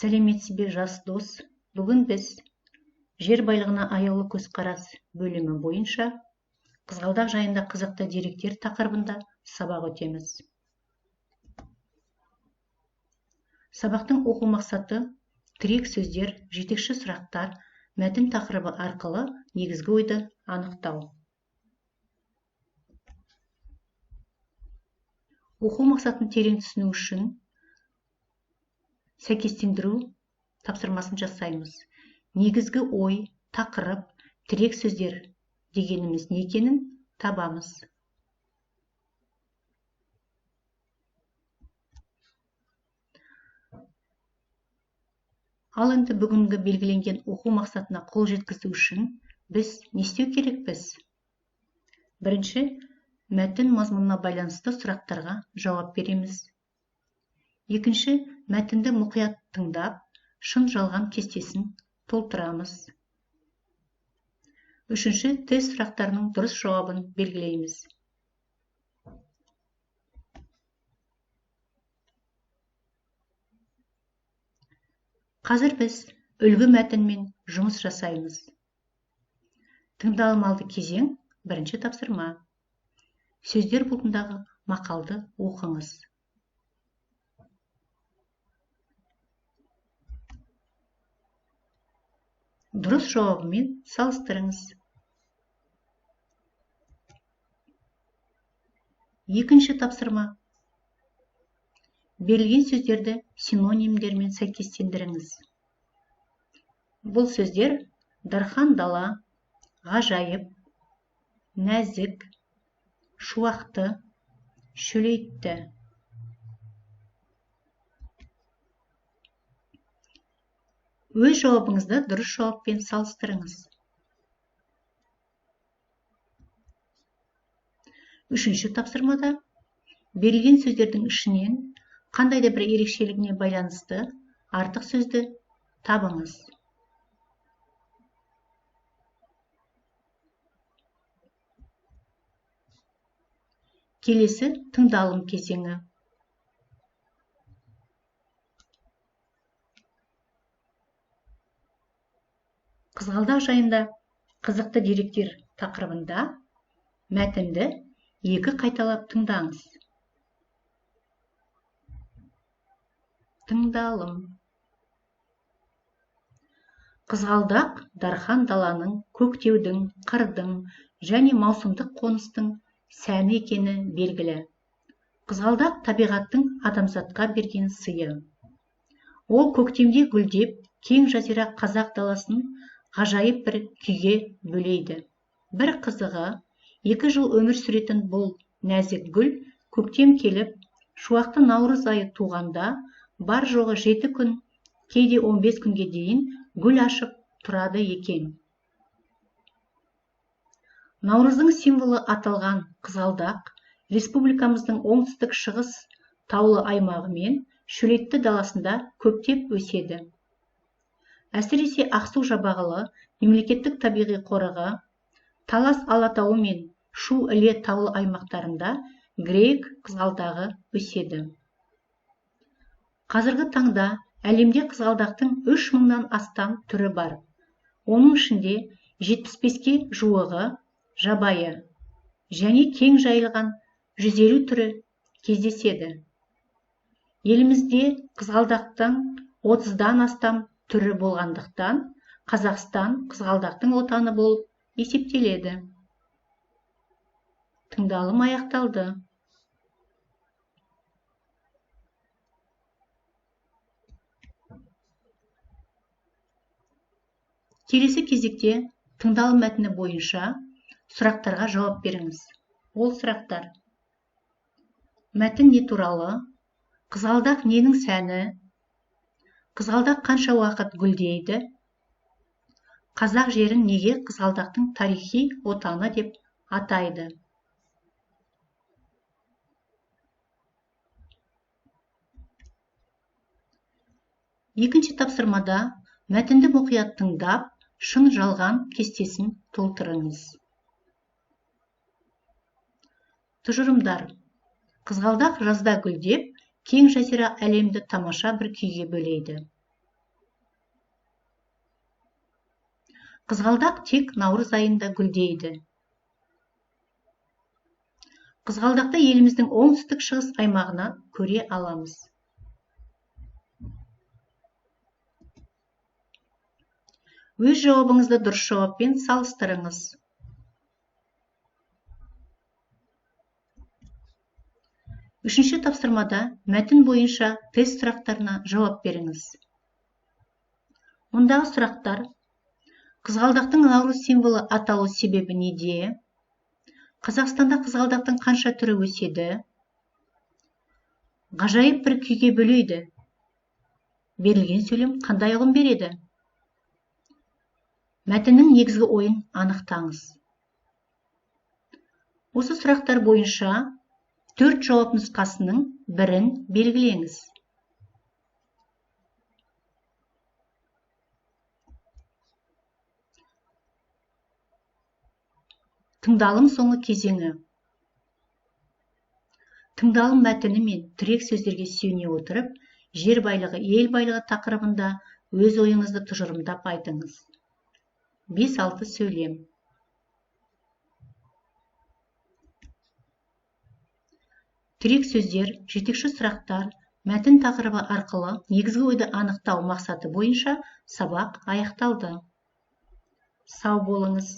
Сәлеметсіз бе жас дос? Бүгін біз жер байлығына аяулы көзқарас бөлімі бойынша қызғалдақ жайында қызықты деректер тақырыбында сабақ өтеміз. Сабақтың оқу мақсаты тірек сөздер, жетекші сұрақтар, мәтін тақырыбы арқылы негізгі ойды анықтау. Оқу мақсатын терең түсіну үшін сәйкестендіру тапсырмасын жасаймыз. Негізгі ой, тақырып, тірек сөздер дегеніміз не екенін табамыз. Ал енді бүгінгі белгіленген оқу мақсатына қол жеткізу үшін біз не істеу керекпіз? Бірінші, мәтін мазмұнына байланысты сұрақтарға жауап береміз. Екінші, мәтінді мұқият тыңдап, шын жалған кестесін толтырамыз. Үшінші, тест сұрақтарының дұрыс жауабын белгілейміз. Қазір біз үлгі мәтінмен жұмыс жасаймыз. Тыңдалмалды кезең бірінші тапсырма. Сөздер бұлтындағы мақалды оқыңыз. Дұрыс жауабымен салыстырыңыз. Екінші тапсырма. Берілген сөздерді синонимдермен сәйкестендіріңіз. Бұл сөздер дархан дала, ғажайып, нәзік, шуақты, шөлейтті. Өз жауабыңызды дұрыс жауаппен салыстырыңыз. Үшінші тапсырмада берілген сөздердің ішінен қандай да бір ерекшелігіне байланысты артық сөзді табыңыз. Келесі тыңдалым кезеңі. Қызғалдақ жайында қызықты деректер тақырыбында мәтінді екі қайталап тыңдаңыз. Тыңдалым. Қызғалдақ дархан даланың, көктеудің, қырдың және маусымдық қоныстың сәні екені белгілі. Қызғалдақ табиғаттың адамзатқа берген сыйы. Ол көктемде гүлдеп, кең жазира қазақ даласын ғажайып бір күйге бөлейді. Бір қызығы, 2 жыл өмір сүретін бұл нәзік гүл көктем келіп, шуақты наурыз айы туғанда бар жоғы 7 күн, кейде 15 күнге дейін гүл ашып тұрады екен. Наурыздың символы аталған қызғалдақ республикамыздың оңтүстік шығыс таулы аймағы мен шөлейтті даласында көптеп өседі. Әсіресе Ақсу-Жабағылы мемлекеттік табиғи қорығы, Талас Алатауы мен Шу-Іле таулы аймақтарында грек қызғалдағы өседі. Қазіргі таңда әлемде қызғалдақтың 3000-нан астам түрі бар. Оның ішінде 75-ке жуығы жабайы және кең жайылған 150 түрі кездеседі. Елімізде қызғалдақтың 30-дан астам түрі болғандықтан, Қазақстан қызғалдақтың отаны болып есептеледі. Тыңдалым аяқталды. Келесі кезекте тыңдалым мәтіні бойынша сұрақтарға жауап беріңіз. Ол сұрақтар: мәтін не туралы? Қызғалдақ ненің сәні? Қызғалдақ қанша уақыт гүлдейді? Қазақ жерін неге қызғалдақтың тарихи отаны деп атайды? Екінші тапсырмада мәтінді мұқият тыңдап, шын жалған кестесін толтырыңыз. Тұжырымдар. Қызғалдақ жазда гүлдеп, кең жазира әлемді тамаша бір күйге бөлейді. Қызғалдақ тек наурыз айында гүлдейді. Қызғалдақты еліміздің оңтүстік шығыс аймағына көре аламыз. Өз жауабыңызды дұрыс жауаппен салыстырыңыз. Үшінші тапсырмада мәтін бойынша тест сұрақтарына жауап беріңіз. Ондағы сұрақтар: қызғалдақтың наурыз символы аталу себебі неде? Қазақстанда қызғалдақтың қанша түрі өседі? Ғажайып бір күйге бөлейді. Берілген сөйлем қандай ұғым береді? Мәтіннің негізгі ойын анықтаңыз. Осы сұрақтар бойынша 4 жауап нұсқасының бірін белгілеңіз. Тыңдалым соңы кезеңі. Тыңдалым мәтіні мен тірек сөздерге сүйене отырып, жер байлығы, ел байлығы тақырыбында өз ойыңызды тұжырымдап айтыңыз. 5-6 сөйлем. Тірек сөздер, жетекші сұрақтар, мәтін тақырыбы арқылы негізгі ойды анықтау мақсаты бойынша сабақ аяқталды. Сау болыңыз.